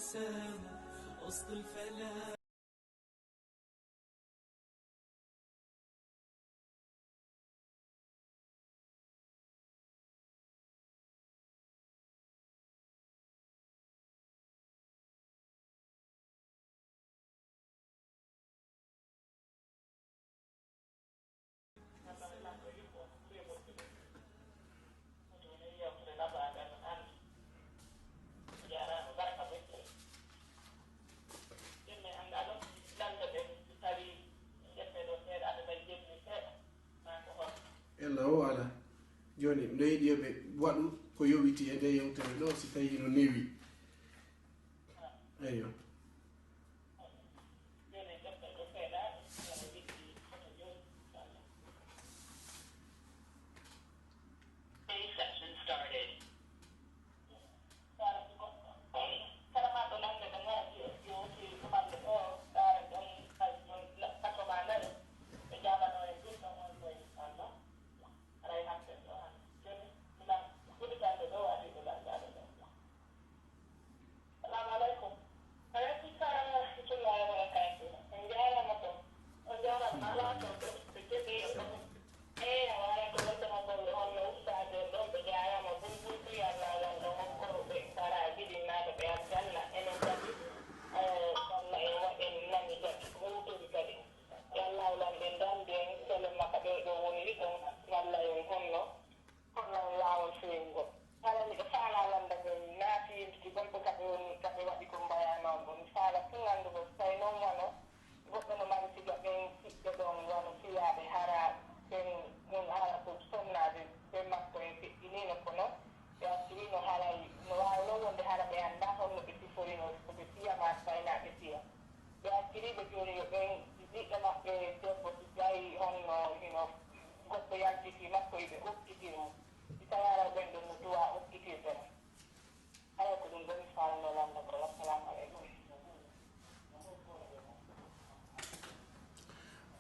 السما وسط الفلاح. ella o ala joni ɗo yiɗi yoɓe waɗu ko yowiti e nde yewtere ɗo si tawi no newi eyo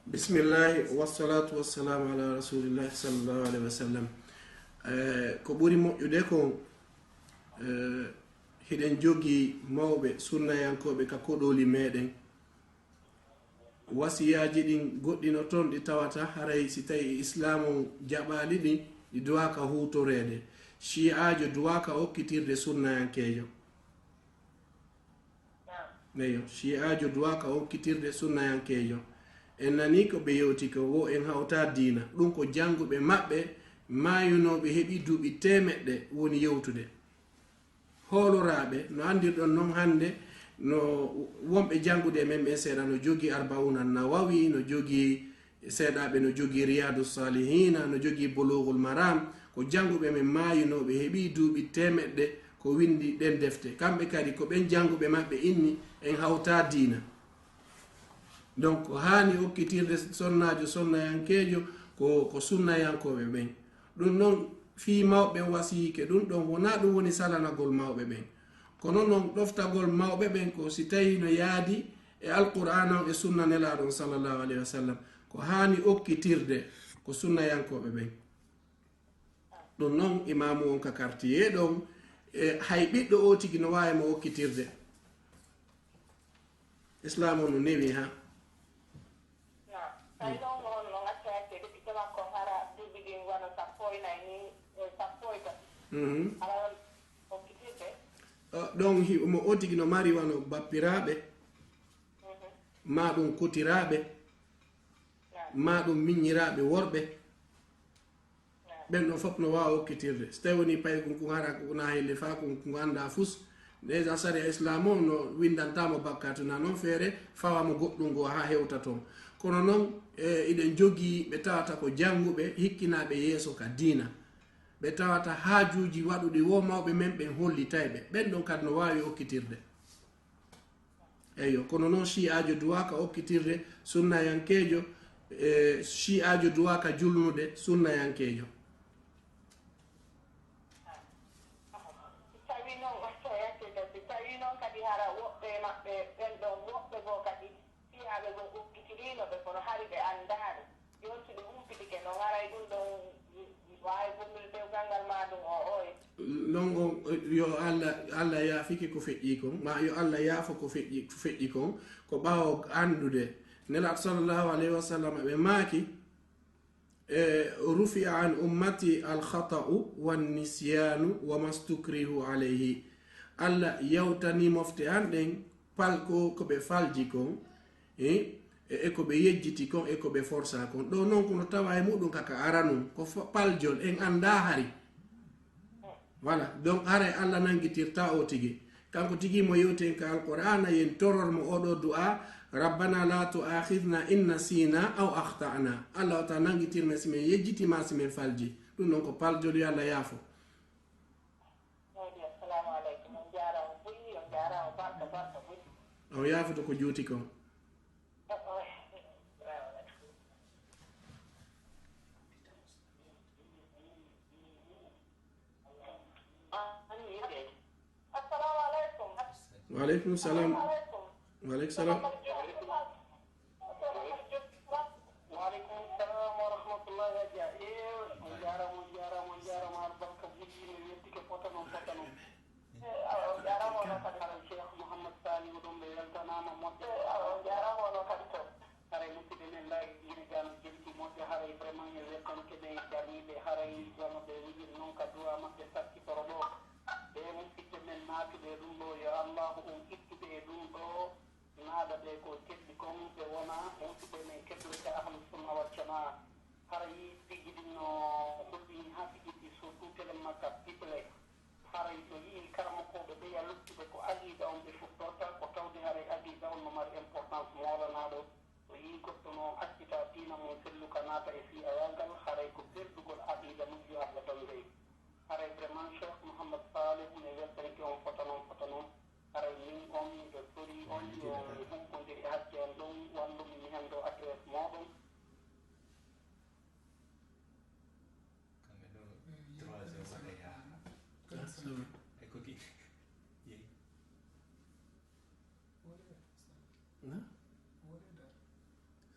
bisimillahi wassalatu wassalamu ala rasulillahi sallllahu alayhi wa sallam. Ko ɓuri moƴƴude ko hiɗen jogii mawɓe sunnayankoɓe ka koɗoli meɗen wasiyaji ɗin goɗɗino toon ɗi tawata haray si tawi islamu jaɓali ɗi duwaka hutorede shi'ajo duwaka hokkitirde sunnayankejo eyo shi'ajo duwaka hokkitirde sunnayankejo en nani ko ɓe yewti ko wo en hawta diina ɗum ko janguɓe maɓɓe mayunoɓe heeɓi duuɓi temeɗɗe woni yewtude hooloraɓe no andirɗon noon hande no wonɓe jangude e men ɓe seeɗa no jogui arbauna nawawi no jogui seeɗaɓe no jogui riyadu salihina no jogui boulougul maram ko janguɓe men mayunoɓe heeɓi duuɓi temeɗɗe ko windi ɗen defte kamɓe kadi ko ɓen janguɓe maɓɓe inni en hawta diina donc hani hokkitirde sonnajo sonnayankejo ko sunnayankoɓe ɓen ɗum noon fi mawɓe wasiyike ɗum ɗon wona ɗum woni salanagol mawɓe ɓen kono noon ɗoftagol mawɓe ɓen ko si tawi no yaadi e alqur'an on e sunna nelaɗon sallllahu alayhi wa sallam ko hani hokkitirde ko sunnayankoɓe ɓen ɗum noon imamu on ka quartier ɗon e hay ɓiɗɗo o tigi no wawi mo hokkitirde islam o no newi ha ɗon mo o tigi no mari wano bappiraɓe ma ɗum kotiraɓe ma ɗum miññiraɓe worɓe ɓen ɗon fof no wawa hokkitirde so tawi woni payi kon hara kona helle fa kon anda fus déjà saria islam o no windantamo bakkatuna noon feere fawamo goɗɗum ngo ha hewta toon kono noon iɗen jogii ɓe tawata ko janguɓe hikkinaɓe yeeso ka diina ɓe tawata haajuji waɗuɗi wo mawɓe men ɓen hollitayɓe ɓen ɗon kadi no wawi hokkitirde eyo kono noon shi'ajo duwaka hokkitirde sunnayankejo shi'ajo duwaka julnude sunnayankejo longo yo alla yaafike ko feƴƴi kon ma yo allah yaafo ko feƴƴi kon ko ɓaawo andude nelaɗo sallllahu alayhi wa sallam ɓe maaki rufia an ummati alkhata'u wannisyanu wa mastukrihu alayhi allah yawtani mofte an ɗen palko koɓe falji kon e ko ɓe yejjiti kon e ko ɓe forsa kon ɗo noon kono tawa e muɗum kaka aranum ko paljol en anda hari voilà donc haray allah nanguitirta o tigi kanko tigi mo yewten ka alqur'ana yen torormo oɗo du'a rabbana la tu'akhidna in nasina aw akhtana allah wata nanguitirmen simen yejjitima simen falji ɗum noon ko paljol yo allah yaafo o yaafoto ko juuti kon وعليكم السلام وعليكم السلام وعليكم السلام ورحمة الله الشيخ محمد سالي ودوم بيلتنا محمد هاي مسلمين الله يرجع جلتي موت هاي برمان يزكون كده جميل هاي جمع بيجي نون كدوا ما تسكت تربو ده مسلمين ما كده يا الله كده nada de ko keddi kon be wona musidɓe men kettowete ahlu sunna wal jamaa haray tigidinno holɗi ha tigiddi surtout télé makka piple haray so yii karamokoɓe ɓe ya luttuɓe ko aqida on ɓe futtorta ko tawde haray aqida on no mari importance molanaɗo so yii goɗɗo no accita diina mum selluka naata e fi ayangal haray ko ɓerdugol aqida mujjo allah tawirey haray vraiment cheikh mouhammad salih ne weltanike on fota noon haray min on ɓe tori on yo humpodiri hacce en ɗum wallumi mi hen ɗo adresse moɗon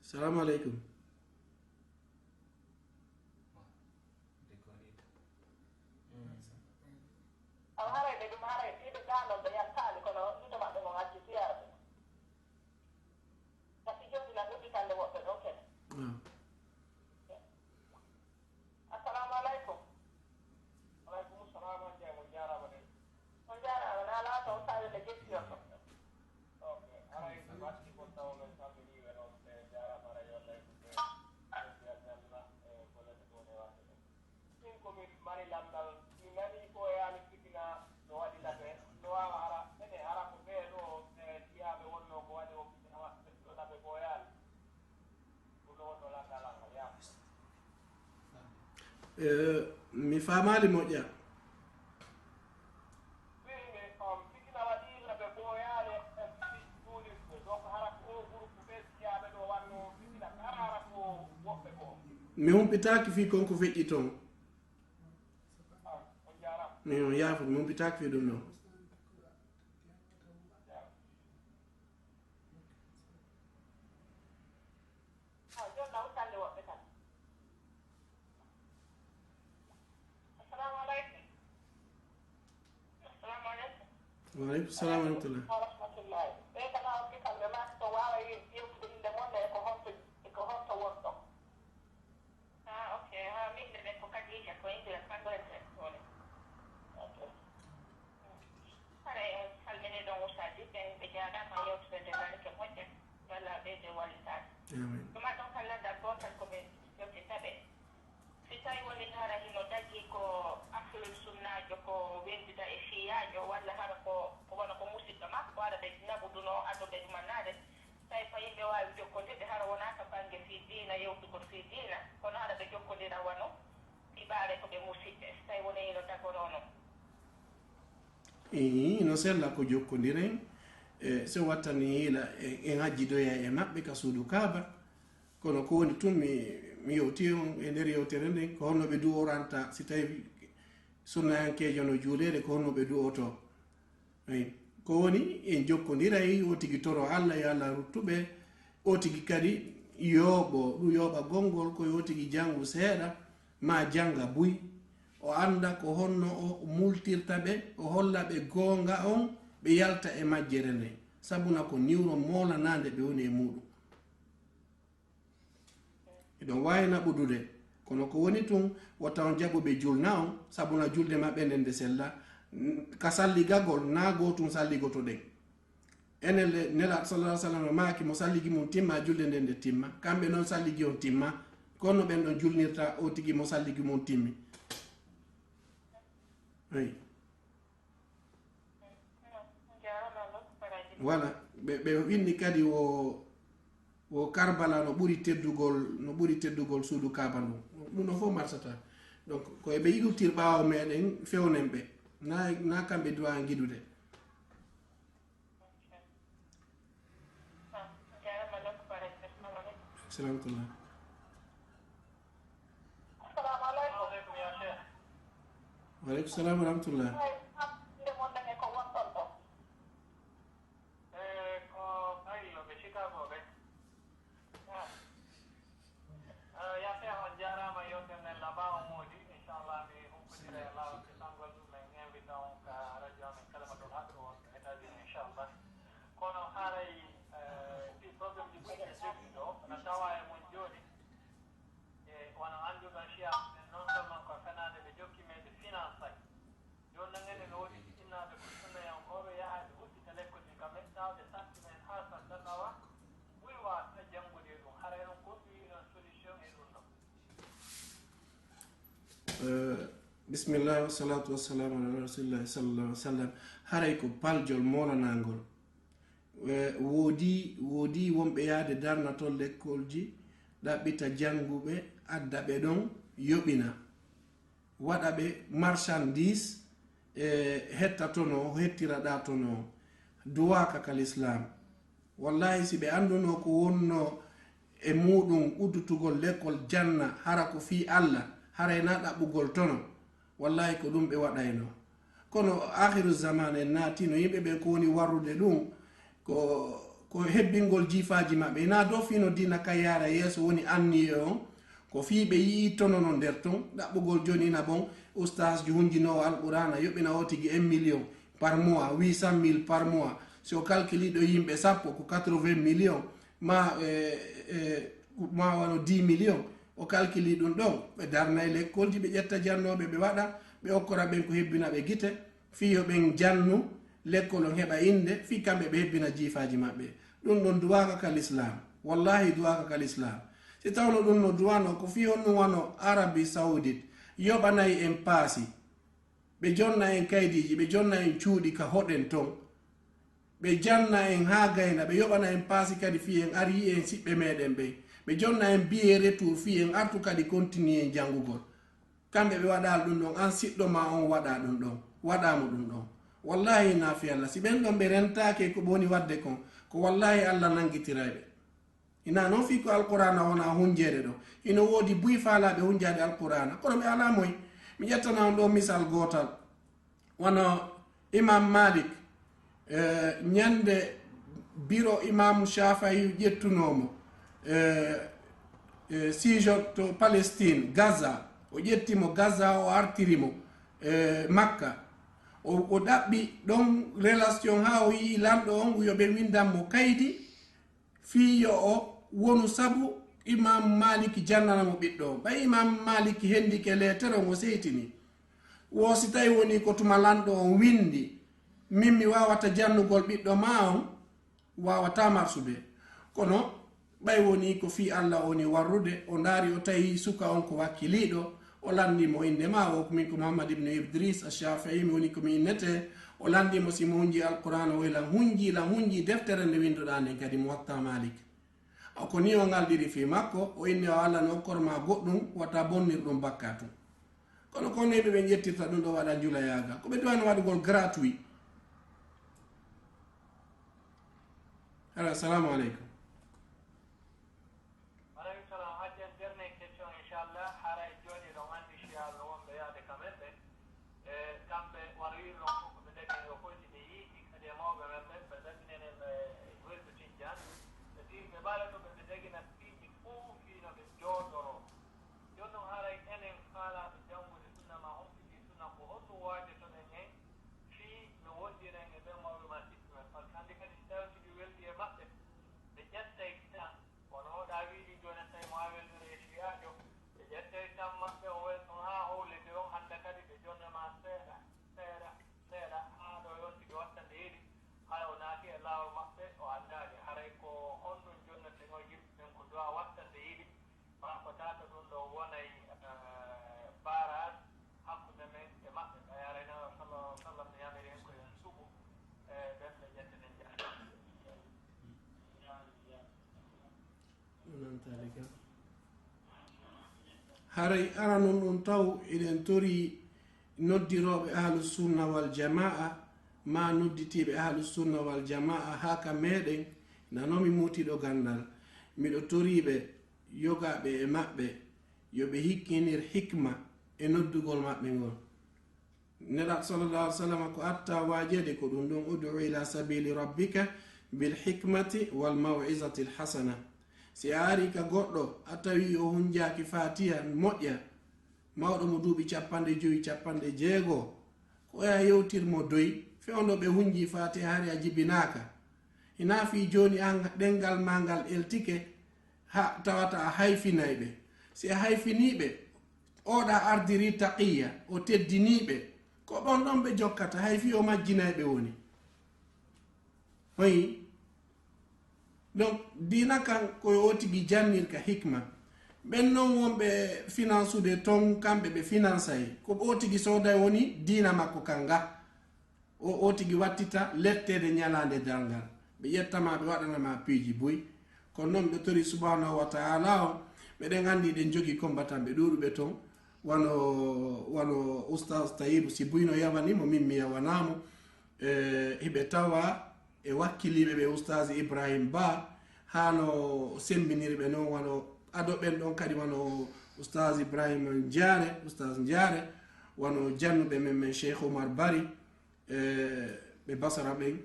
السلام عليكم mi famali moƴƴa mi humpitaki fi konko feƴƴi toon mi yaafo mi humpitaki fi ɗum noon وعليكم السلام ورحمة الله no sella ko jokkodiren so wattani hiila en hajjidoya e maɓɓe ka suudu kaaba kono ko woni tun mi yewti on e nder yewtere nden ko honno ɓe duworanta si tawi sunnayankejo no juulede ko honno ɓe duwoto ko woni en jokkodiray o tigi toro allah yo allah ruttuɓe o tigi kadi yooɓo ɗum yooɓa gongol ko yo tigi janngu seeɗa ma janga buy o anda ko honno o multirta ɓe o holla ɓe goonga on ɓe yalta e majjere nde sabuna ko niwro molanande ɓe woni e muɗum eɗon wawi naɓudude kono ko woni tun watta on jaɓuɓe julna on sabuna julde maɓɓe nden nde sella ka salligagol na gotum salligoto ɗen enele nela sallallahu alaihi wasallam maaki mo salligi mum timma julde nden nde timma kamɓe noon salligi on timma kono ɓen ɗon julnirta o tigi mo salligi mum timmi oui voilà ɓe winni kadi wo Karbala no ɓuri teddugol suudu Kaaba ndu ɗum no fof marsata donc koye ɓe yiɗirtir ɓaawo meɗen fewnen ɓe na kamɓe duwa giɗude salamtullah waleykum salam wa rahmatullah bismillah wa salatu wa salamu ala rasulillahi sallallahu alaihi wasallam haray ko paljol molanagol woodi wonɓe yaade darnatol lekkolji ɗaɓɓita janguɓe adda ɓe ɗon yoɓina waɗa ɓe marchandise hetta tono hettiraɗa tono duwaka kal islam wallahi si ɓe anduno ko wonno e muɗum uddutugol lekkol janna hara ko fi Allah haray na ɗaɓɓugol tono wallahi ko ɗum ɓe waɗayno kono akhiru zaman en naatino yimɓe ɓe ko woni warrude ɗum ko hebbingol jiifaji maɓɓe na dow fino dina kay yara yeeso woni anniye on ko fi ɓe yii tono no nder ton ɗaɓɓugol joni ina bon oustage ji hunjinowo alqurana yoɓina o tigi 1 million par mois 800 000 par mois so calculiɗo yimɓe sappo ko 80 million ma wano 10 million o calculi ɗum ɗon ɓe darna e lekkolji ɓe ƴetta jannoɓe ɓe waɗa ɓe okkora ɓen ko hebbina ɓe gite fiyo ɓen jannu lekkol on heɓa inde fi kamɓe ɓe hebbina jiifaji maɓɓe ɗum ɗon duwaka kal islam wallahi duwaka kal islam si tawno ɗum no duwano ko fi honɗum wano Arabie Saoudite yoɓanayi en paasi ɓe jonna en kaydiji ɓe jonna en cuuɗi ka hoɗen ton ɓe janna en ha gayna ɓe yoɓana en paasi kadi fi en ari en siɓɓe meɗen ɓe jonna en biye retour fi en artu kadi continue en jangugol kamɓe ɓe waɗal ɗum ɗon an siɗɗo ma on waɗa ɗum ɗon waɗamo ɗum ɗon wallahi naafi Allah si ɓen ɗon ɓe rentake ko ɓoni wadde kon ko wallahi Allah nangitiraɓe ina noon fi ko alqurana wona hunjede ɗo ino woodi buy faalaɓe hunjade alqurana kono ɓe ala moy mi ƴettana on ɗo misal gotal wono imam Malik ñande biro imam Shafi'i ƴettunomo sijo to Palestine Gaza o ƴettimo Gaza o artirimo Makka o ɗaɓɓi ɗon relation ha o yii lamɗo on yoɓe windanmo kaydi fiyo o wonu sabu imam Maliki jannanamo ɓiɗɗo o ɓay imam Maliki hendike letere o seytini wosi tawi woni ko tuma lanɗo on windi min mi wawata jannugol ɓiɗɗo ma on wawata marsude kono ɓay woni ko fi Allah woni warrude o ndaari o tawi suka on ko wakkiliɗo o landimo inde ma o komin ko Muhammad ibn Idris Ash-Shafi'i mi woni komi innete o landimo simo hunji alquran o lan hunji deftere nde windoɗa nden kadi Muwatta Malik ko ni o ngaldiri fi makko o inni o Allah no korma goɗɗum wata bonnirɗum bakka tum kono kono ɓe ƴettirta ɗum ɗo waɗa jula yaga ko ɓe duwano waɗugol gratuit. Assalamu aleykum. haray ara non ɗum taw eɗen tori noddiroɓe ahlusunna wal jamaa ma nodditiɓe ahlusunna wal jamaa ha ka meɗen nanomi mutiɗo gandal miɗo toriɓe yogaɓe e maɓɓe yoɓe hikkinir hikma e noddugol maɓɓe ngol neɗat sallallah alih sallam ko atta wajede ko ɗum ɗon udu ila sabili rabbika bilhikmati walmawizati lhasana si a ari ka goɗɗo a tawi o hunjaki fatiha moƴƴa mawɗo mo duuɓi 5 56 ko ya yewtirmo doyi fewno ɓe hunji fatiha hari a jibinaka ina fi joni a ɗengal ma ngal eltike ha tawata a hayfinayɓe si a hayfiniɓe oɗa ardiri taqiya o teddiniɓe ko ɗon ɗon ɓe jokkata hayfi o majjinayɓe woni oyi donc dina kan koye o tigi jannirka hikma ɓen noon wonɓe finance ude ton kamɓe ɓe financay ko o tigi sooday woni dina makko kanga o tigi wattita lettede ñalande dalngal ɓe ƴettama ɓe waɗanama piiji boyi kono noon ɓe tori subhanahu wa taala o ɓeɗen andi ɗen jogui combatanɓe ɗuɗuɓe toon wano oustage tayibu si buyno yawanimo min mi yawanamo eɓe tawa e wakkiliɓe ɓe oustage ibrahim ba hano sembinirɓe noon wano adoɓen ɗon kadi wano oustage ibrahim diare oustage diare wano jannuɓe men cheikh oumar bari ɓe basara ɓen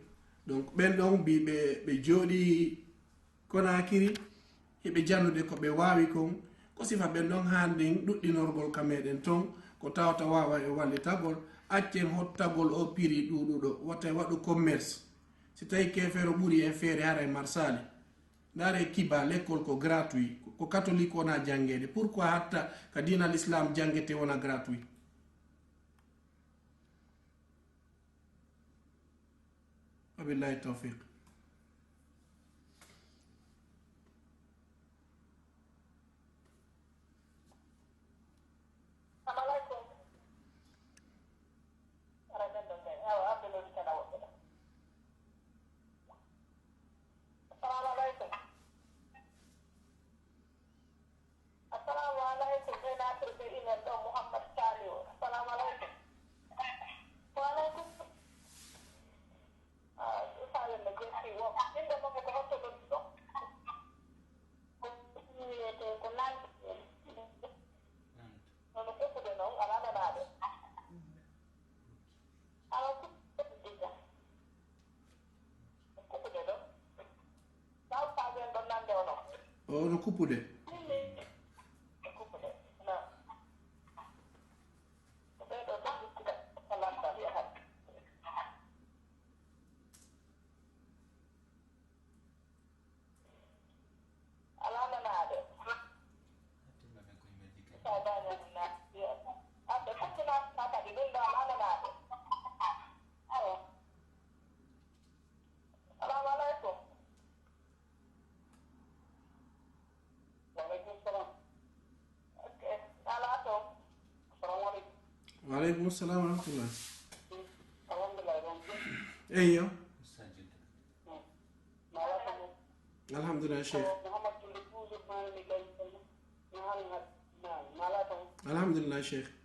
donc ɓen ɗon mbiɓe ɓe jooɗi konakiri heɓe jannude ko ɓe wawi kon ko sifa ɓen ɗon hannden ɗuɗɗinorgol ka meɗen ton ko tawata wawa e wallitagol accen hottagol o piri ɗuɗuɗo watta waɗu commerce si tawi kefere ɓuuri en feere hara e marsali ndare kiba l'école ko gratuit ko catholique wona jangede pourquoi hatta ka dina l'islam jangete wona gratuit wabillahi tawfiq ono kuppude وعليكم السلام ورحمة الله. ايوه الحمد لله شيخ. الحمد لله شيخ.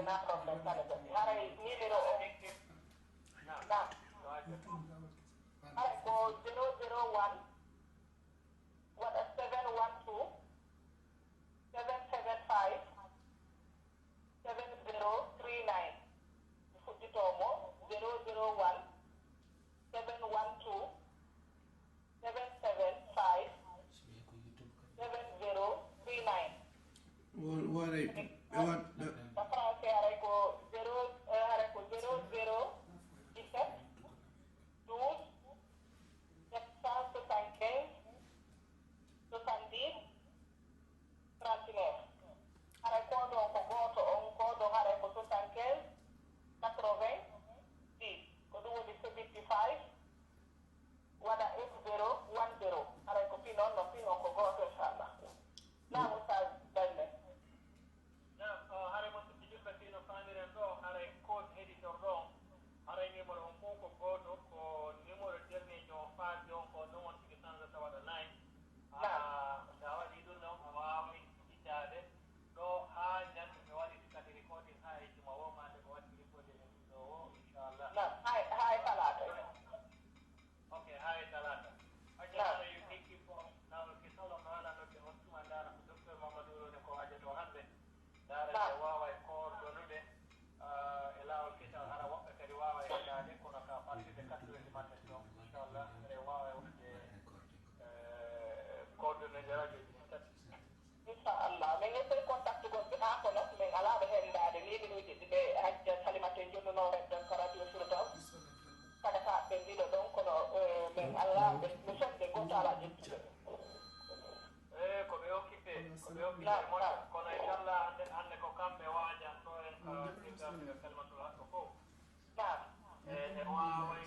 na problem kala ko haray numéro o na haray ko 001 wada 712 775 7039 fuɗɗitomo 001 712 775 7039 waray ba français haray ko 00 17 12 775 70 39 haray ko ɗon ko goto on ko ɗon haray ko 75 80 10 ko ɗum woni 75 waɗa 8010 haray ko pinon no pinon ko goto inchallah na ustad dalle haray mo sikkidirɓe sino famiren ɗo haray code éditeur ɗo haray numéro on fof ko goto ko numéro dernier on faandi on ko ɗum on tigi changata waɗa 9 sa waɗi ɗum ɗon a wawi ittade ɗo ha ñande mi waɗi kadi recording ha e juma womade ko waɗi recording e ɗo o inchallah hay talata ok ha e talata ajara yo hikki fo nawol kisalo no waɗanoɓe hottuma dara ko docteur mamadou rone ko wajato hande dara ɓe wawa e coordonnude e laawol kisal hara woɓɓe kadi wawa e heɗade kono ka partirde 4 heures du matin donc inchallah eɗe wawa e wonde coordonné radio ji ɗin tati inchallah min essaye contact gonɓe ha kono min alaɓe hendade numéroji ɗi ɓe hajja salimate jonnunoren ɗon ko radio firdaw kada ka ɓe mbiɗo ɗon kono min alaɓe mi sonde goto ala ƴettuɓe ko ɓe hokkiɓe moƴƴa kono inchallah hande ko kamɓe wajan ɗo en ɗigarɗe kalimatul hakko fof e waway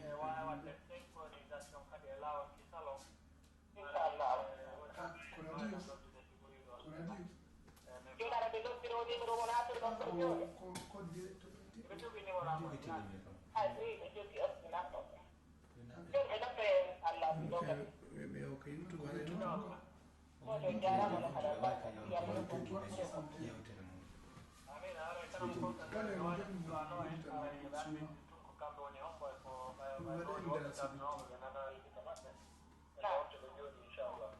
e wawa wadde synchronisation kadi e laawol kisalo inchallah joni ara ɓe lottiro numéro wona toɗo ɗon ɗo joni ɓe jogui numéro am hay oui ɓe jogui ordinat ɗon joni ɓe noppe allah ɗo kadi ɓe o ko youtube aɗa to moɗo jarama no haɗa barka yalla no amin ara kanam ko ano en ɓe ko kamɓe woni on koy ko ɓayɗo sabnoɓe ɓe nana yimɓe maɓɓe e wonto ɓe jooɗi inchallah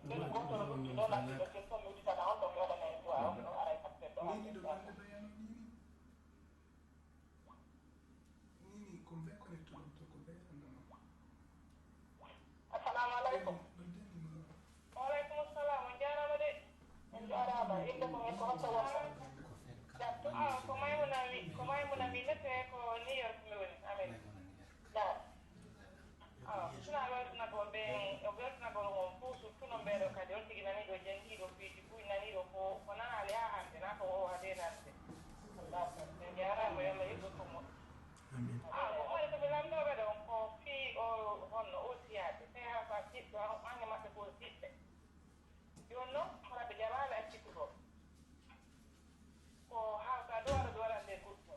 joni goto no lutti ɗo lattiɗo sin fof mi udditana on ɗo mi waɗana en duwa on no aray passe ɗo assalamu aleykum waaleykum salam on jarama de on jarama inde mo en ko hokka wonta ko maymuna mi nete ko new york mi woni amen suna weltanagol ɓe o weltanagol on fof surtout no mbeɗo kadi on tigi naniɗo jangiɗo piiji buy naniɗo ko nanaali ha hande na ko o hade nande ɓe jarama yallah yeggoto mo ko moƴe koɓe lamdoɓe ɗon ko fii o honno o siyade tawi ha fa siɓɓe ange maɓɓe ko siɓɓe joni noon kono ɓe jaɓaɓe accittugo ko hawka ɗo waɗa ɗo waɗande goɗɗo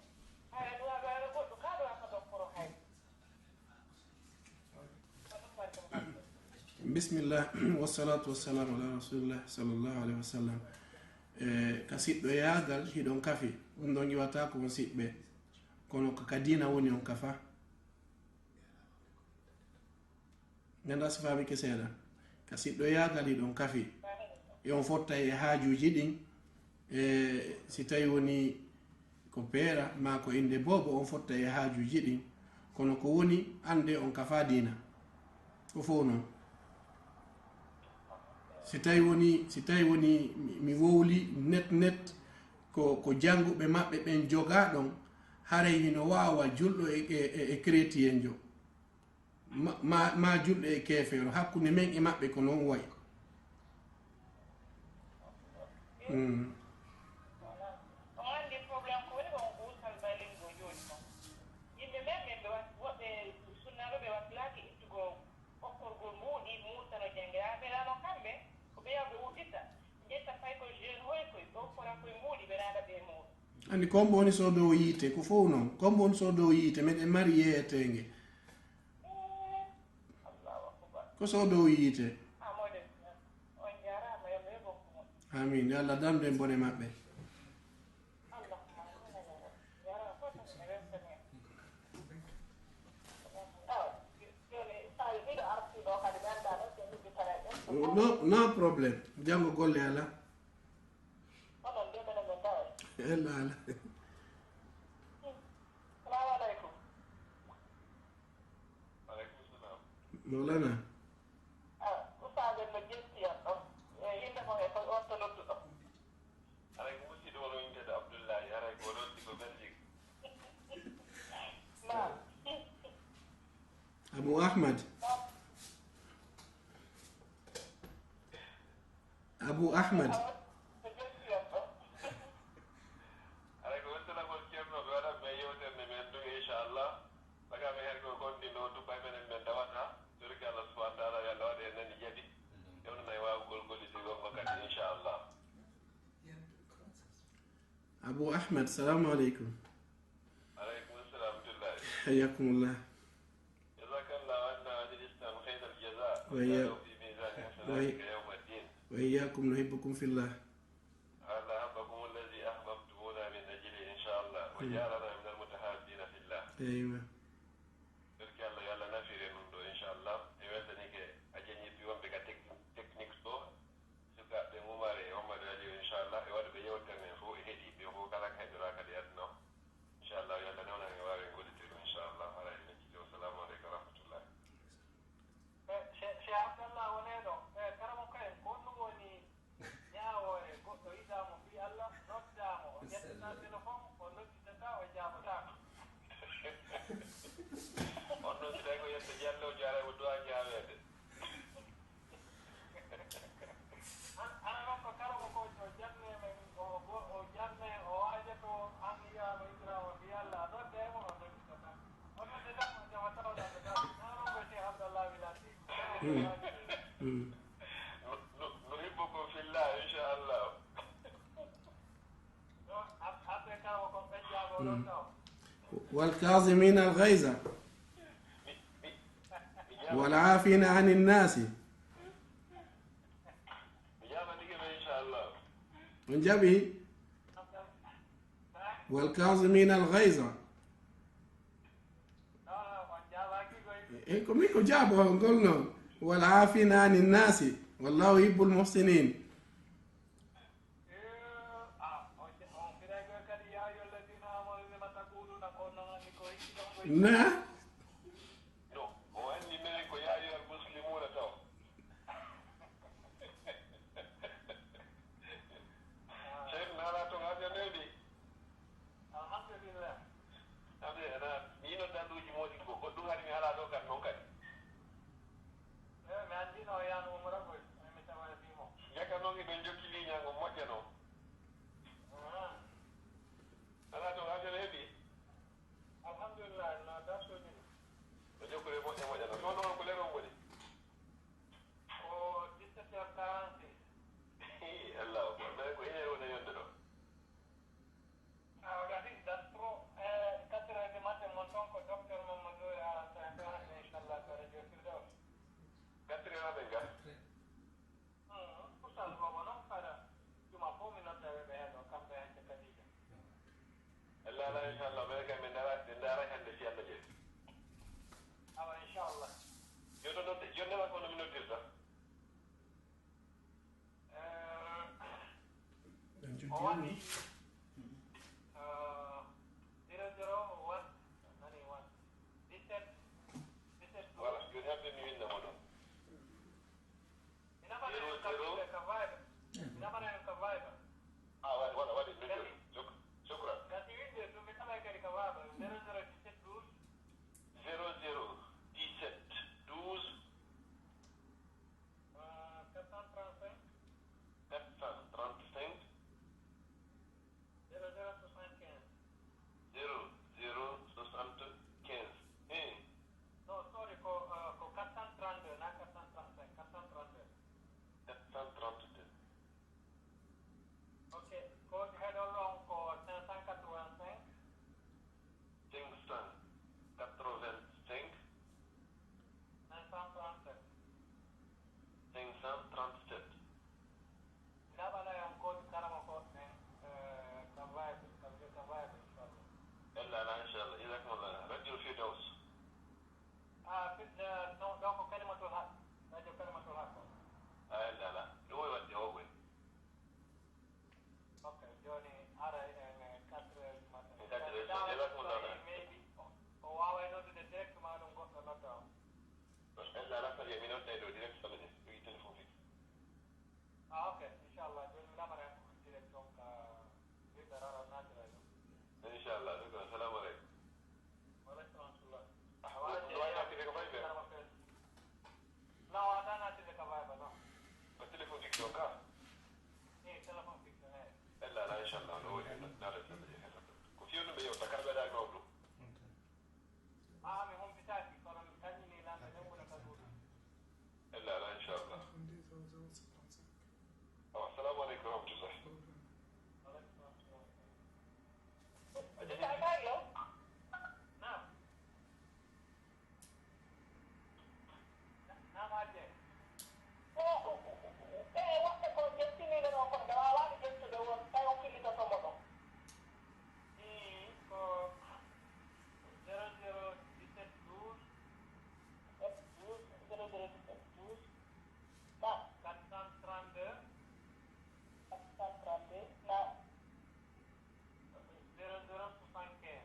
hayɗa ɗo waɗa waɗa goɗɗo ka ɗo waka dokkoro hay bismillah wassalatu wassalamu ala rasulillah sallllahu alayhi wa sallam ka siɗɗo yaagal hiɗon kafi ɗum ɗon ƴiwata ko on siɓɓe kono ko ka dina woni on kafa ganda so famike seeɗa ka siɗɗo yaagal hiɗon kafi e on fotta e haajuji ɗin si tawi woni ko peera ma ko inde bobo on fotta e haajuji ɗin kono ko woni ande on kafa dina ko fof noon si tawi woni mi wowli net ko jannguɓe maɓɓe ɓen joga ɗon haray hino wawa julɗo e chrétien jo ma julɗo e kefeero hakkude men e maɓɓe ko noon wayi andi kombo woni so dow yiite ko fof noon kombo woni so dow yiite meɗen mari yeeyetenge ko so dow yiite amin yo allah damde bone maɓɓe no problem jango golle ala onon de menen men tawa ella ala salamu aleykum aleykum salam Maulana ustaden no jettiyam ɗo inde mo e koye on to nodduɗo aray ko musidɗo wono intede Abdoullahi aray ko loddi ko Belgique nam Abu Ahmad Abu Ahmad no jettiyam ɗo aray ko wettanagol ceerno ɓe waɗat men yewterne men ɗum inchallah bagame hen ko gonɗino tubay menen men dawata torki Allah subahana taala yo Allah waɗa e nani jaɓi ewnayi wawugol gollide gongo kadi inchallah Abu Ahmad salamu alaikum aleykum salam Abdoullahi حياكم الله جزاك الله عنا عن الإسلام خير الجزاء وإياك. وجعله في ميزان حسناتك يوم الدين وإياكم نحبكم في الله هذا حبكم الذي أحببتمونا من أجله إن شاء الله وجعلنا من المتحابين في الله أيوة بركي الله يلا نفير نندو إن شاء الله يوزنك أجني بيوم بك تكنيك تو سكا بموماري عمر علي إن شاء الله يواد بيوت من فوق هدي بيوم كلاك هدراك لأدنو إن شاء الله يلا نونا يواري نقول إن شاء الله على إليك والسلام عليكم ورحمة الله cheikh abdallah woneɗo karamo kayen ko ɗum woni ñawore goɗɗo yiɗamo fi allah noddamo o ƴettata téléphone o nodditata o jabotako on noon so tawi ko yetto jallo jaara o duwa jawede ana noon ko karamo ko o janne men o janne o wajato an yiyama yiɗiramo fi allah a noddemo o nodditata o nodditamo jama tawɗaɗo da nanon ko cheikh abdallah wilati نحبكم في الله إن شاء الله أبدأ كلامه كم تجاب ولو والكاظمين الغيظ والعافين عن الناس إجابة نجيب إن شاء الله من جبه والكاظمين الغيظ إنكم ميكو جابوا قلنا والعافين عن الناس والله يحب المحسنين نعم no o anni minen ko ya ayuha almuslimuna taw cheikh nala to gaga neɗi alhamdulillah amde ana mino danduji moɗi ko goɗɗum haɗi mi haala ɗo kan noon kadi mi andino yan umra koy mi tawa fimo jaka noon eɓe jokki liñago moƴƴano ala to gaga neɗi alhamdulillah no dartoni ɓe jokkore moƴƴa moƴƴano so noon ko leron woni ko 17h46 allah akbar mais ko ine wona yonde ɗo gati dastro 4h du matin mon ton ko docteur mamadou inchallah ko radio firdaws 4 heures aɓe ga oustas bobo noon kada juma fof mi noddaɓe ɓe hen ɗo kamɓe hacce kadija allah ala inchallah ɓe kam ɓe ndara hande si allah jeeyi awa inchallah joto nodde jonnema kono mi noddirta o waɗi 001 nani 1 17 17 voilà joni hamɓe mi windamo ɗon ina mbaɗaen kaɓɓe ka vayba ina mbaɗaen ka vayba waɗi no joni shukran gati winde ɗum mi taɓay kadi ka vayba 0017 12 0017 12 435 435 mi noon ɗo direct sala je ɗoyi téléphone fixe ok inchallah joni mi lamara ko direct donc ɓiɓɓe rara natira ɗum inchallah ɗum ko assalamu aleykum waleykum assalam wawi nattide ko fay ɓe non wata natide ka bayba non ko téléphone fixe o ka téléphone fixe ella ala inchallah no woni nata sala je ko fiyonnuɓe yewta kamɓe ɗa mawɗum mi hompitaki kono mi kañini lamɓe nembuna ka ɗuɗum ella ala inchallah assalamu aleykum rahmatullah Naam. Naam Adje. Waktu kau jadi ni dengan orang dalam dia sudah saya okey kita sama tu. Ko 001712 Nah, 432 nah, 0075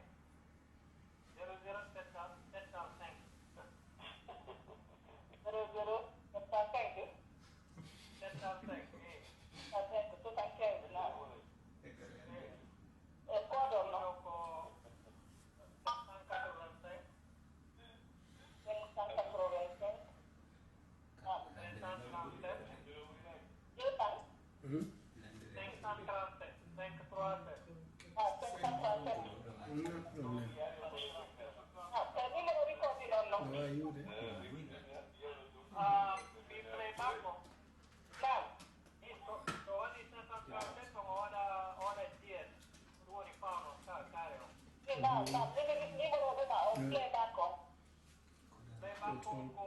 00775 tu tak kena. Nah, kau dah nak ko 585 yang sangat progresif. Nah, 537 dia tak. 537 Ah, sangat. non ha problème Ah, tapi mau record di dalam. no ayude mi preparo. Nah, So wani 537 ko wada GS ruwani pano careo. nah, ni mau ada nak play back on. Preparo ko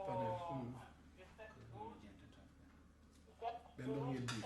ɓen ɗon heddi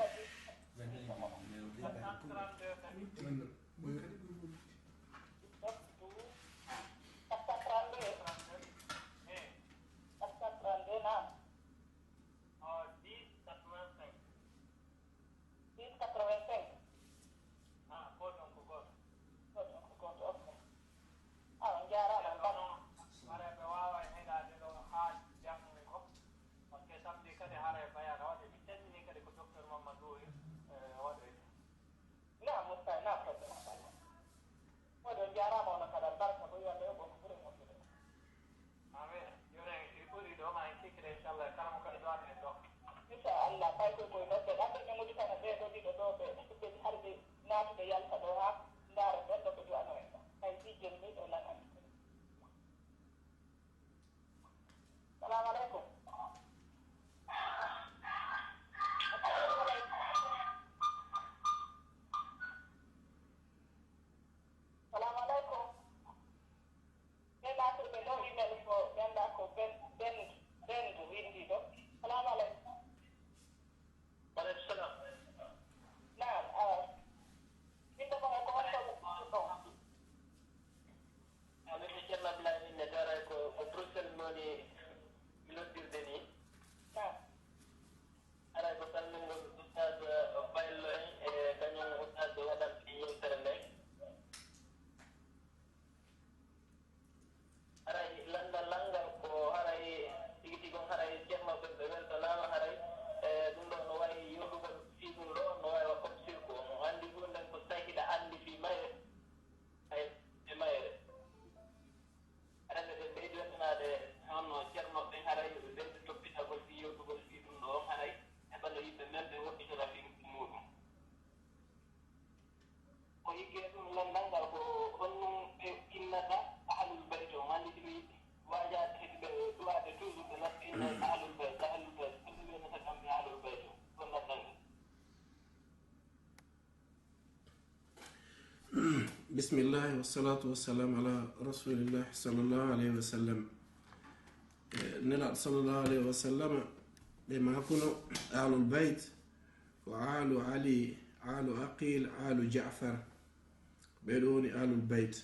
Assalamualaikum. Assalamualaikum. Saya nak berbelok email for dan aku ben windy dok. Assalamualaikum. Waalaikumsalam. Nah, kita mengakukan itu. Amin ceerno Abdoulaye min ne dara ko Bruxelles moni milondirde ni Nah, ara ko salmingol oustad baylo en e kañum oustad waɗan fi yewtere nde haray landal langal ko haray tigi tigon haray ceerno ɓe welto laama haray e ɗum ɗo no wawi yodugol fiɗum ɗo no wawi wa comme cirque no anndi gonɗen ko sahiɗa anndi fi mayre ay e mayre arande ɓe ɓeydi wettanade honno ceerno ɓen haray ɓe toppitagol fi yewtugol fi ɗum ɗo haray heɓano yimɓe men ɓe woɗɗitora fi muɗum ko higge ɗum landal ngal ko honnum ɓe innata ahlul bayt o andi ɗumi wajade heɗi ɓe duwade toujours ɓe laspinna ahlul bayt ɗum wenata kamɓe ahlul bayt o ɗon landal ngal bismillahi wassalatu wassalamu ala rasulillahi sallllahu alayhi wa sallam nelaɗo sallllahu alayhi wa sallam ɓe makuno alul bayt ko alu ali alu aqil alu jafar ɓeɗo woni alul bayt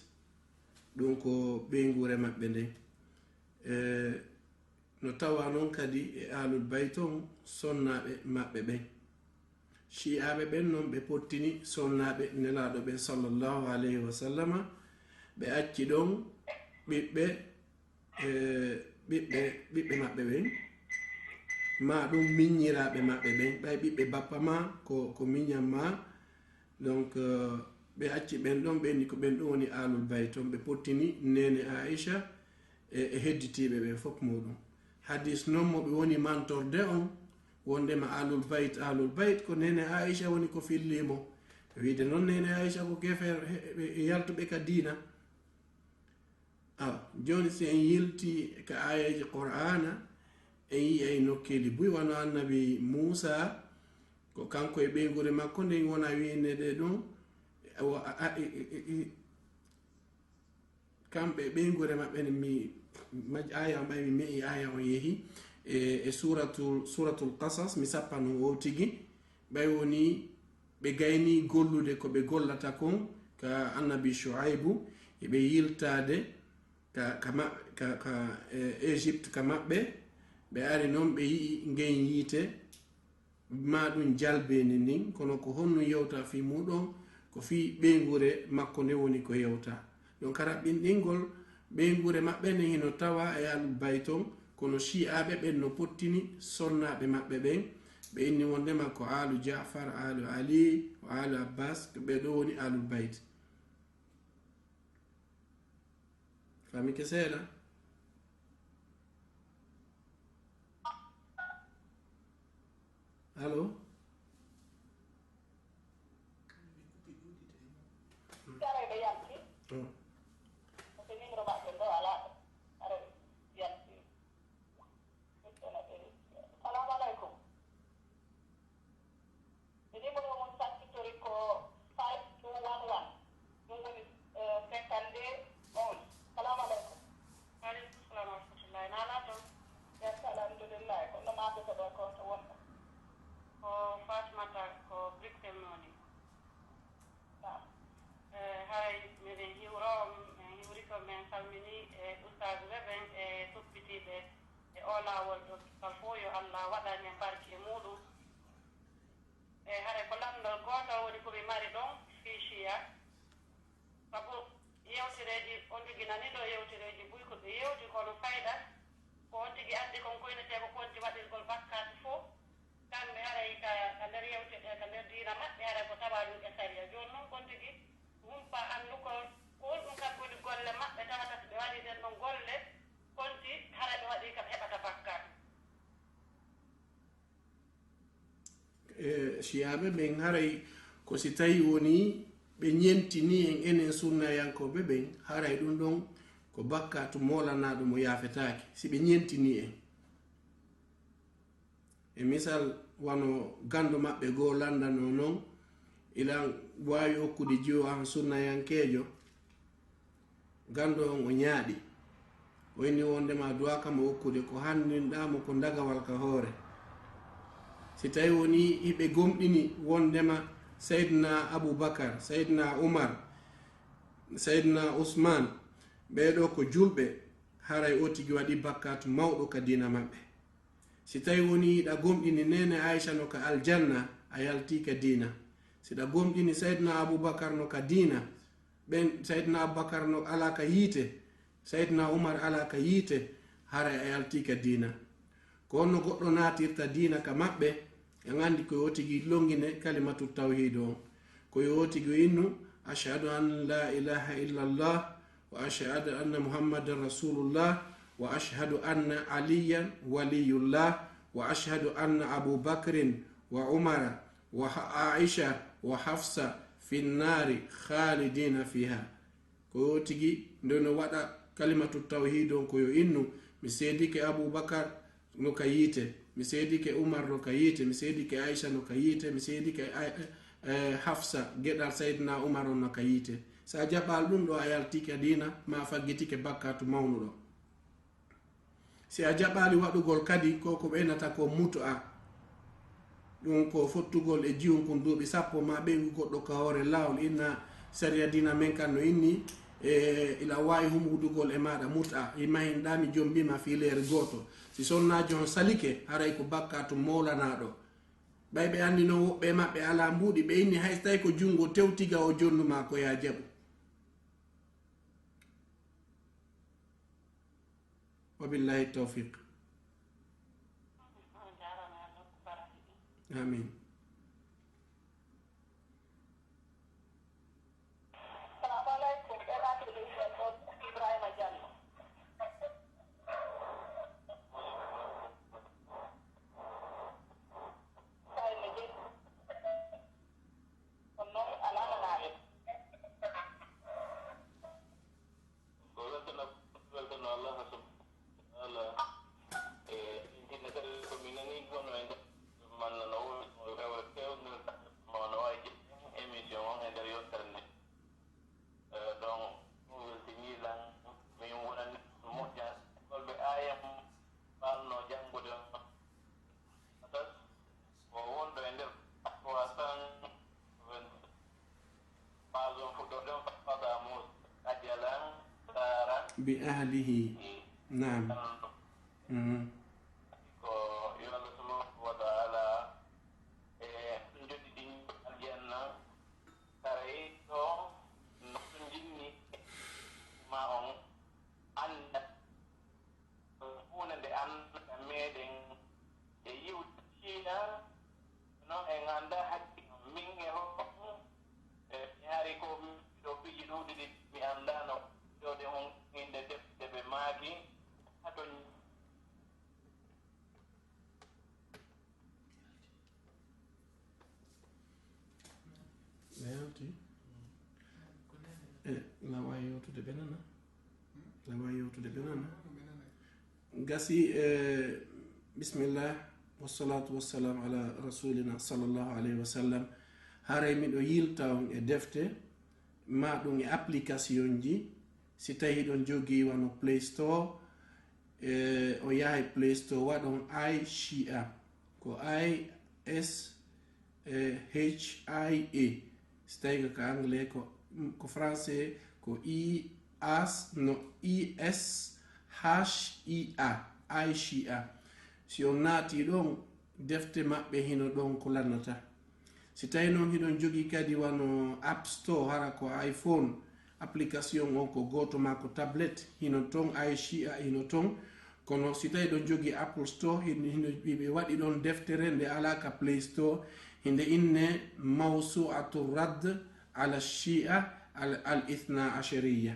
ɗum ko ɓeygure maɓɓe nde no tawa noon kadi e alul bayt on sonnaɓe maɓɓe ɓen shi'aɓe ɓen noon ɓe pottini sonnaɓe nelaɗo ɓen sallllahu alayhi wa sallama ɓe acci ɗon ɓiɓɓe maɓɓe ɓen ma ɗum miññiraɓe maɓɓe ɓen ɓay ɓiɓɓe bappa ma ko miñam ma donc ɓe acci ɓen ɗon ɓenni ko ɓen ɗum woni alul bayt on ɓe pottini nene aicha e hedditiɓe ɓen fof muɗum hadis noon mo ɓe woni mantorde on wondema alul bayt ko nene aicha woni ko fillimo wiide noon nene aicha ko kefer yaltuɓe ka diina joni si en yilti ka ayaji qur'ana en yi ay nokkeli buy wano annabi Musa ko kanko e ɓeygure makko nden wona winede ɗum kamɓe ɓeygure maɓɓe mi aya on ɓay mi me'i aya on yeehi e suratul qasas mi sappa no o tigi ɓay woni ɓe gayni gollude ko ɓe gollata kon ka annabi Shuaibu eɓe yiltade ka Égypte ka maɓɓe ɓe ari noon ɓe yii gen yiite ma ɗum jalbeni nin kono ko honno yewta fi muɗon ko fi ɓeygure makko nde woni ko yewta donc raɓɓinɗingol ɓeygure maɓɓe ne hino tawa e alul bayton kono shi'aɓe ɓen no pottini sonnaɓe maɓɓe ɓen ɓe inni wondema ko alu Jafar alu Ali o alu Abbas ɓe ɗo woni alul bayt famike seeɗa allo shiyaɓe ɓen haray ko si tawi woni ɓe ñentini en enen sunnayankoɓe ɓen haray ɗum ɗon ko bakkatu molanaɗo mo yafetake si ɓe ñentini en e misal wano gandu maɓɓe goo landano noon ilan wawi hokkude jiwo an sunnayankejo gandu on o ñaaɗi o inni wondema duwakamo hokkude ko hanninɗamo ko dagawal ka hoore si tawi woni hiɓe gomɗini wondema saydna Aboubacar saydna Umar saydna Ousmane ɓeɗo ko julɓe haray o tigi waɗi bakkatu mawɗo ka dina maɓɓe si tawi woni yiɗa gomɗini nene Aicha no ka aljanna a yalti ka dina siɗa gomɗini saydna Aboubacar no ka dina ɓen saydna Aboubacar no ala ka yiite saydna Umar ala ka yiite haray a yalti ka dina ko honno goɗɗo natirta dina ka maɓɓe en andi ko yotigi longine kalimatu tawhid on ko yotigi innu ashhadu an la ilaha illa allah wa ashhadu anna muhammadan rasulullah wa ashhadu anna aliyan waliyullah wa ashhadu anna abu bakrin wa umara wa aisha wa hafsa fi nnari khalidina fiha ko yotigi ndono waɗa kalimatu tawhid on ko yo innu mi seedike Aboubacar no ka yiite mi seedike Umar no ka yiite mi seedike Aisha no ka yiite mi seedike Hafsa geɗal saydna Umar on no ka yiite sa jaɓal ɗum ɗo a yaltike dina ma faggitike bakkatu mawnuɗo si a jaɓali waɗugol kadi ko ɓeynata ko mutu a ɗum ko fottugol e jiwnkon duuɓi sappo ma ɓeygu goɗɗo ka hoore lawol inna saria dina men kan no inni ila wawi humhudugol e maɗa muta imahinɗami jombima fileere goto si sonnajo on salike haray ko bakkatu molanaɗo ɓay ɓe andi no woɓɓe maɓɓe ala mbuɗi ɓe inni hay so tawi ko jungo tewtiga o jonnuma ko ya jaɓu wabillahi tawfiq amin. Assalamu alaikum. Ɓe laatiɓe ɗo Ibrahima Diallo. Sayne je kono noon alananaaɓe. weltano Allah subhanahu wa ta'ala intinne kadi ko mi nani kono e nder manna no rewa fewde mawno waji émission on e nder yontere nde donc weltinilan min wonani moƴƴa holɓe ayam ɓalno janngude atas o wonɗo e nder 320 page on fuɗɗorde on fada mus ajalan saran بأهله نعم ko yo Allah subhanahu wa ta'ala e jodi ɗin aljanna taray to no jinni ma on anda hunde anda meɗen e yiwtina no en anda hakki min e ho e yaari ko ɗo piji ɗuɗiɗi mi andano ɗode on inde defte ɓe maaki haton Leonti lawa yewtude ɓenana lawa yewtude ɓenana gasi bisimillah wassalatu wassalamu ala rasulina sallllahu alayhi wa sallam. haray miɗo yilta on e defte ma ɗum e application ji. si tawi ɗon jogii wano play store o yahay play store waɗon iChia ko ISHIA si tawi ko anglais ko français ko ISHIA iChia. si on naati ɗon defte maɓɓe hino ɗon ko lannata. si tawi noon hiɗon jogii kadi wano app store hara ko iPhone application on ko goto ma ko tablet hino ton iChia hino ton. kono si tawi ɗon jogii apple store ɓe waɗi ɗon deftere nde alaka play store hinde inne mawsu'atu radd ala Shia al ithna ashariya.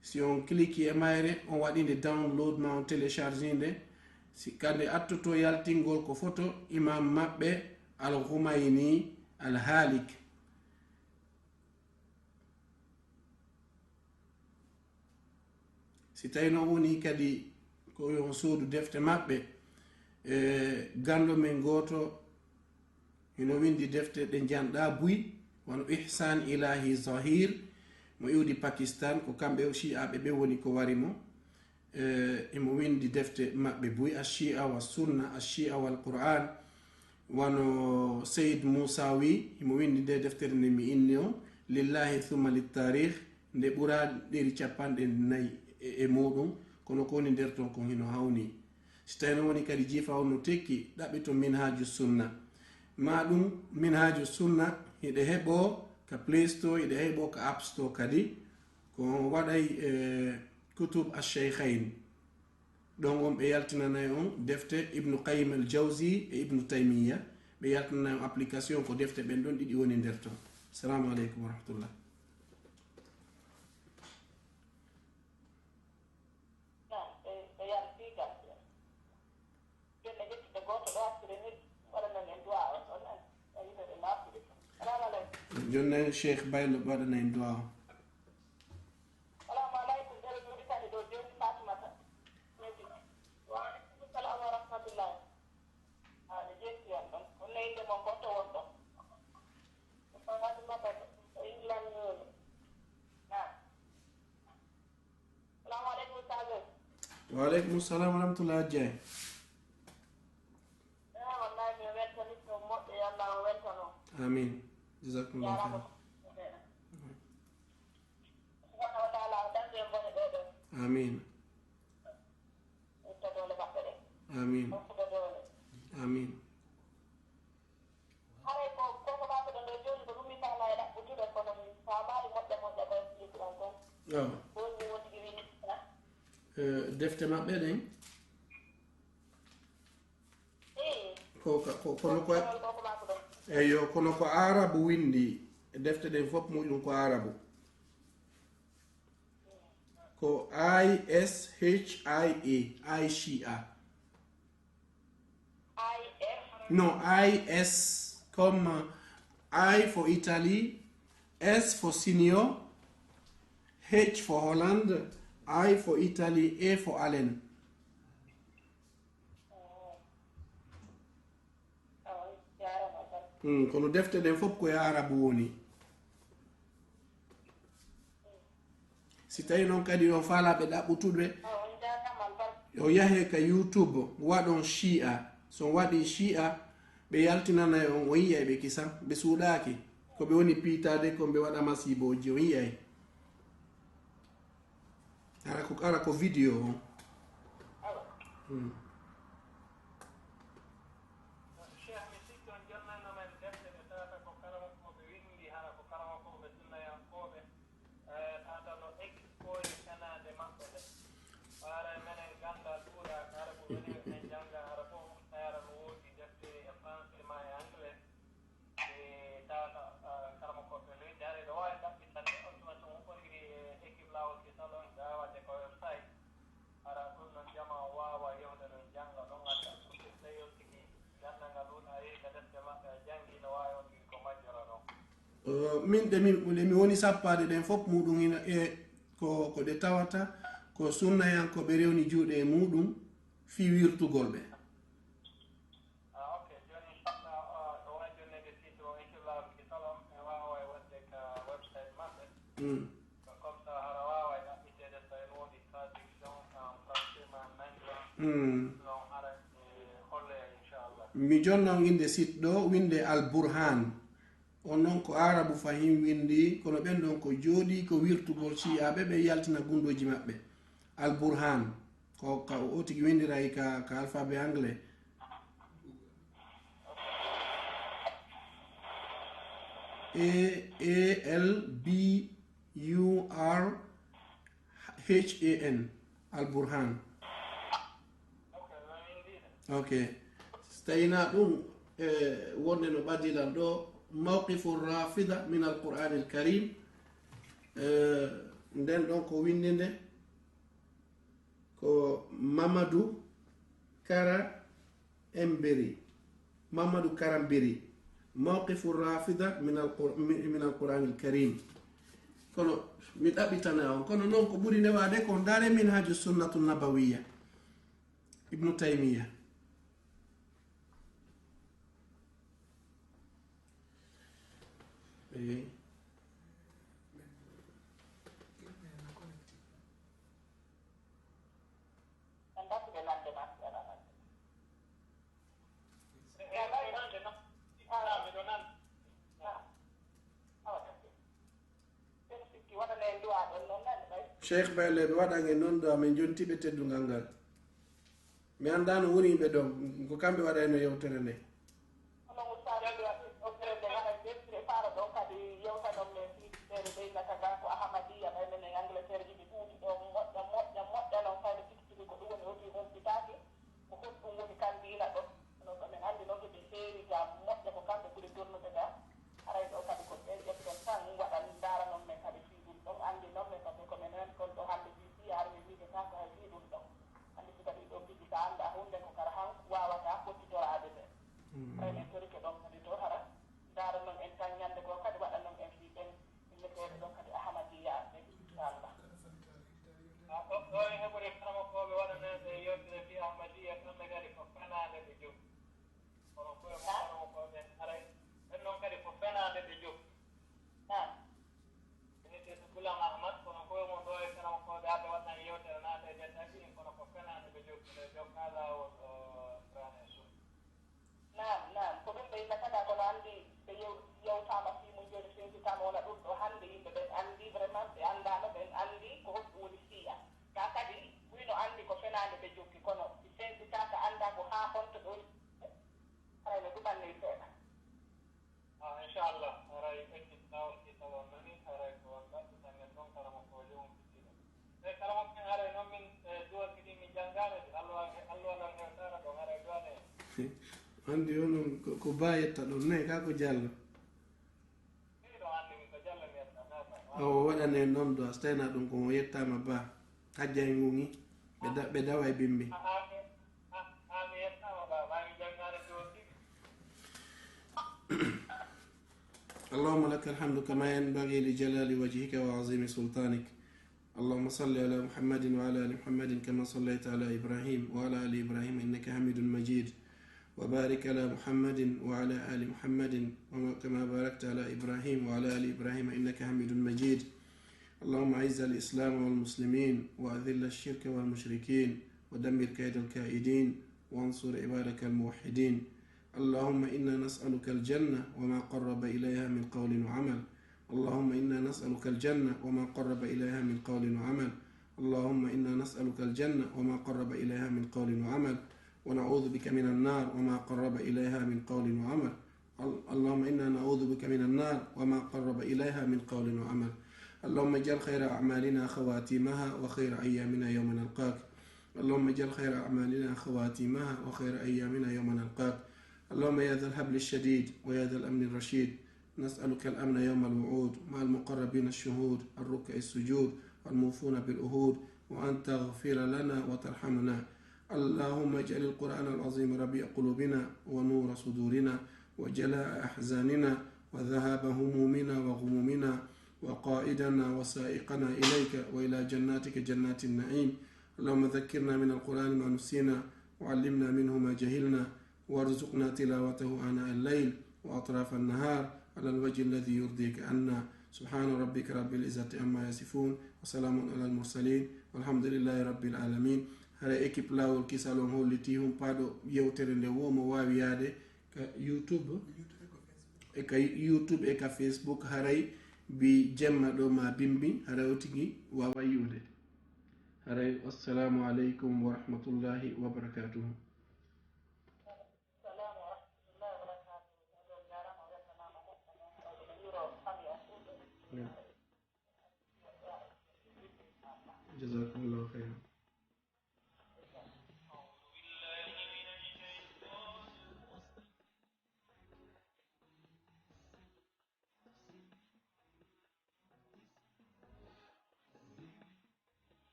si on clique e mayre on waɗinde download ma on télécharge nde si kande attoto yaltingol ko photo imam maɓɓe al Khumaini al halik. si tawi noon woni kadi ko yon suudu defte maɓɓe ganndo men gooto hino windi defte ɗe janɗa buy wono ihsan ilahi zahir mo iwdi Pakistan ko kamɓe shi'aɓe ɓe woni ko wari mo emo windi defte maɓɓe buy ashia wa sunna ashia wal qur'an wono Seyd Musawi imo windi nde deftere nde mi inni o lillahi thumma littarikh nde ɓura ɗeri capanɗe nayi e muɗum kono ko woni nder ton kon hino hawni. si tawi no woni kadi jiifa on no tekki ɗaɓɓi to minhaju sunna ma ɗum minhaju sunna hiɗe heɓo ka play store hiɗe heɓo ka app store kadi ko waɗay kutub ash-shaykhain ɗon on ɓe yaltinanayi on defte ibnu Qayyim al Jawzi e ibnu Taymiya ɓe yaltinanayi on application ko defte ɓen ɗon ɗiɗi woni nder ton. assalamu aleykum wa rahmatullah. joni cheikh baylo waɗana en duwa o. Salamu alaikum. Ɗo ɗuɗitani ɗo joni Fatimata. Waaleykum salam wa rahmatullahi. Nde jetti on ɗon. On inde mon goɗɗo won ɗon. Fatimata England ñoolo. Salamu aleykum Sadio. waaleykum salam wa rahmatullah Dieng. Wallahi mi weltani no moƴƴo Allah o weltano. amin jazakumullah khair. Subhanahu wa ta'ala o dande en bone ɗo ɗo. amin Utta dole maɓɓe ɗe. amin Hokkude dole. amin. Haray ko koko ɓaɓɓe ɗo joni ko ɗum mi fala e ɗaɓɓutude kono mi famani moƴƴa moƴƴa ko explique ɗon kon. Woni woni ɗi wini defte maɓɓe ɗen kono ko eyo kono ko arabu windi defte ɗen fof muɗum ko arabu ko ISHIA Aishia no IS comme I for Italy, S for senior, H for Holland, I for Italy, A for Allen. Kono defte ɗen fof koye arabu woni. Si tawi noon kadi on faalaɓe ɗaɓɓutuɓe o yahe ka YouTube waɗon Shia. So waɗi Shia ɓe yaltinana on o yiyay ɓe kisa ɓe suuɗaki ko ɓe woni piitade ko ɓe waɗa masiboji o yiyay ara ko vidéo on cheikh mi sikki on jonnaynomen defte ɓe tawata ko kala ko ɓe windi hara ko kala ko ɓe sunnayankoɓe tata no ekkoye senade maɓɓe ɗe wara menen ganda ɗuura hara ko woni en jangga hara fof tawara no woodi defte e français ma e anglais e tawata karama koɓe no windi hara ɗo wawi ɗaɓɓitande on tuma so wonkodiri e équipe lawol kisal on gawade ko website hara ɗum noon jama wawa yewde ɗon jangga ɗon adda tawi on tigi gandal ɗum a yehi ka defte maɓɓe a jangi no wawi on tigi ko majjora ɗon min ɗe mi woni sappade ɗen fof muɗum ina e ko ɗe tawata ko sunnayankoɓe rewni juuɗe e muɗum fi wirtugol ɓe ok joni inchallah ɗo wawi jonnede site o équipe lawol kisal on e wawa e wadde ka website maɓɓe comme ça hara wawa e ɗaɓɓitede so en woodi traduction en français ma en anglais non hara holloya inchallah mi jonnon inde site ɗo winde Al Burhan on noon ko arabu fahim windi kono ɓen ɗon ko jooɗi ko wirtugol ciyaɓe ɓe yaltina gundoji maɓɓe Al Burhan ko o tigi windiray ka alphabet anglais ALBURHAN Al Burhan ok stayna ɗum wonde no ɓadilan ɗo mawqifu rafida min alquran alkarim nden ɗon ko windinde ko Mamadou Kara Mbiri Mamadou Kara Mbiri mawqifu rafida min alquran alkarim kono mi ɗaɓɓitana on kono noon ko ɓuri newade ko dare min haju sunnatu nabawiya Ibnu Taymiya Cheikh Bayle ɓe waɗange noon ɗo amin jontiɓe teddungal ngal mi annda no woni ɓe ɗon ko kamɓe waɗayno yewtere nde andi onon ko bayetta ɗon nayi ka ko jallo o waɗane noon do so tawina ɗum komo yettama ba hajjay ngungi ɓe dawa e bimbi اللهم لك الحمد كما ينبغي لجلال وجهك وعظيم سلطانك اللهم صل على محمد وعلى آل محمد كما صليت على إبراهيم وعلى آل إبراهيم إنك حميد مجيد وبارك على محمد وعلى آل محمد كما باركت على إبراهيم وعلى آل إبراهيم إنك حميد مجيد اللهم أعز الإسلام والمسلمين وأذل الشرك والمشركين ودمر كيد الكائدين وانصر عبادك الموحدين اللهم إنا نسألك الجنة وما قرب إليها من قول وعمل اللهم إنا نسألك الجنة وما قرب إليها من قول وعمل اللهم إنا نسألك الجنة وما قرب إليها من قول وعمل ونعوذ بك من النار وما قرب إليها من قول وعمل اللهم إنا نعوذ بك من النار وما قرب إليها من قول وعمل اللهم اجعل خير أعمالنا خواتيمها وخير أيامنا يوم نلقاك اللهم اجعل خير أعمالنا خواتيمها وخير أيامنا يوم نلقاك اللهم يا ذا الحبل الشديد ويا ذا الأمن الرشيد نسألك الأمن يوم الوعود مع المقربين الشهود الركع السجود والموفون بالأهود وأن تغفر لنا وترحمنا اللهم اجعل القرآن العظيم ربيع قلوبنا ونور صدورنا وجلاء أحزاننا وذهاب همومنا وغمومنا وقائدنا وسائقنا إليك وإلى جناتك جنات النعيم اللهم ذكرنا من القرآن ما نسينا وعلمنا منه ما جهلنا وارزقنا تلاوته آناء الليل وأطراف النهار على الوجه الذي يرضيك عنا سبحان ربك رب العزة عما يصفون وسلام على المرسلين والحمد لله رب العالمين hara équipe lawol kisalon holliti hum paɗo yewtere nde womo wawi yaade ka youtube e ka facebook haray bi jemma ɗo ma bimbi haray o tigui wawa yiwde haray assalamu aleykum wa rahmatullahi wa barakatuhu جزاكم الله خيرا